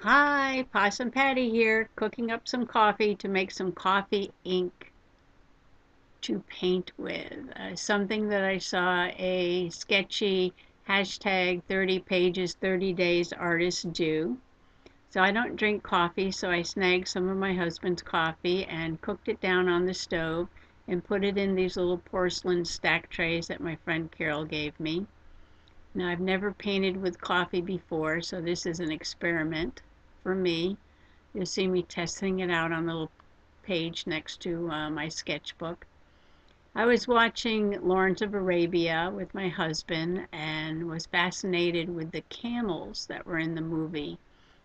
Hi, Possum Patty here, cooking up some coffee to make some coffee ink to paint with. Something that I saw a sketchy hashtag 30 pages, 30 days artist do. So I don't drink coffee, so I snagged some of my husband's coffee and cooked it down on the stove and put it in these little porcelain stack trays that my friend Carol gave me. Now, I've never painted with coffee before, so this is an experiment for me. You'll see me testing it out on the little page next to my sketchbook. I was watching Lawrence of Arabia with my husband and was fascinated with the camels that were in the movie.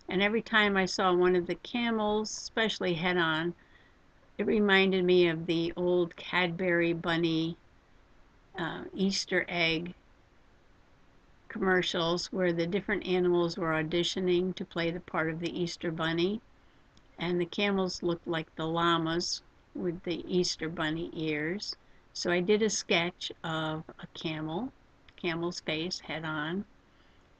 And every time I saw one of the camels, especially head on, it reminded me of the old Cadbury Bunny Easter egg commercials where the different animals were auditioning to play the part of the Easter Bunny. And the camels looked like the llamas with the Easter Bunny ears. So I did a sketch of a camel's face head on.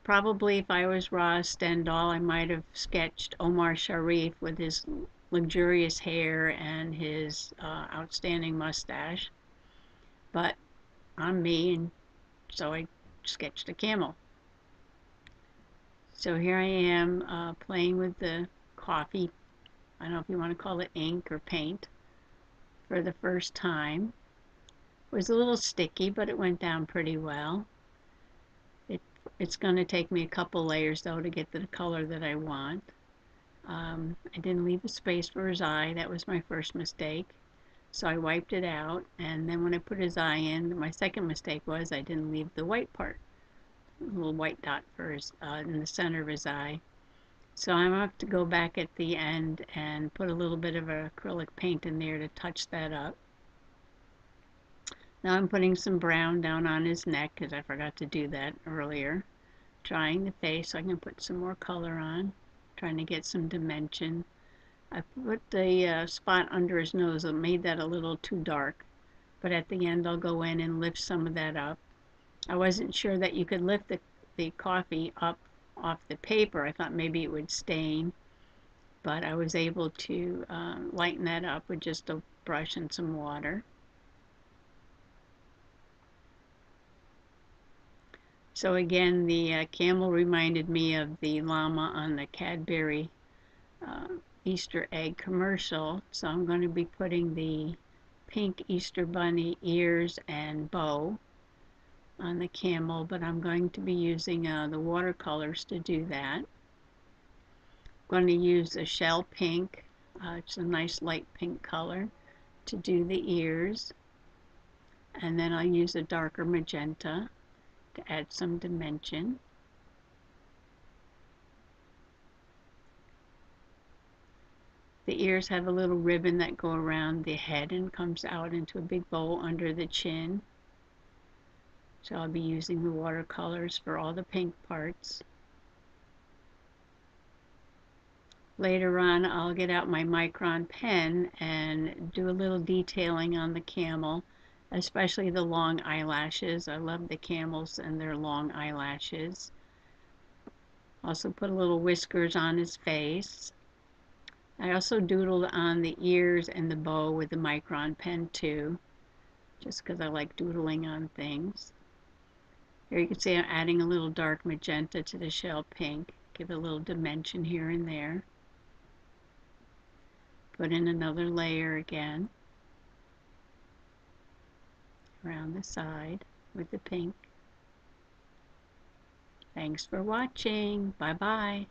Probably if I was Roz Stendhal, I might have sketched Omar Sharif with his luxurious hair and his outstanding mustache. But I'm me, and so I sketched a camel. So here I am playing with the coffee. I don't know if you want to call it ink or paint for the first time. It was a little sticky, but it went down pretty well. It's going to take me a couple layers though to get the color that I want. I didn't leave a space for his eye. That was my first mistake. So I wiped it out, and then when I put his eye in, my second mistake was I didn't leave the white part, a little white dot for his, in the center of his eye. So I'm going to have to go back at the end and put a little bit of acrylic paint in there to touch that up. Now I'm putting some brown down on his neck because I forgot to do that earlier. Drying the face so I can put some more color on. Trying to get some dimension. I put the spot under his nose. I made that a little too dark. But at the end I'll go in and lift some of that up. I wasn't sure that you could lift the coffee up off the paper. I thought maybe it would stain. But I was able to lighten that up with just a brush and some water. So again, the camel reminded me of the llama on the Cadbury Easter egg commercial. So I'm going to be putting the pink Easter Bunny ears and bow on the camel, but I'm going to be using the watercolors to do that. I'm going to use a shell pink, it's a nice light pink color, to do the ears. And then I'll use a darker magenta to add some dimension. The ears have a little ribbon that go around the head and comes out into a big bow under the chin. So I'll be using the watercolors for all the pink parts. Later on, I'll get out my Micron pen and do a little detailing on the camel, especially the long eyelashes. I love the camels and their long eyelashes. Also put a little whiskers on his face. I also doodled on the ears and the bow with the Micron pen too, just because I like doodling on things. Here you can see I'm adding a little dark magenta to the shell pink, give it a little dimension here and there. Put in another layer again around the side with the pink. Thanks for watching. Bye bye.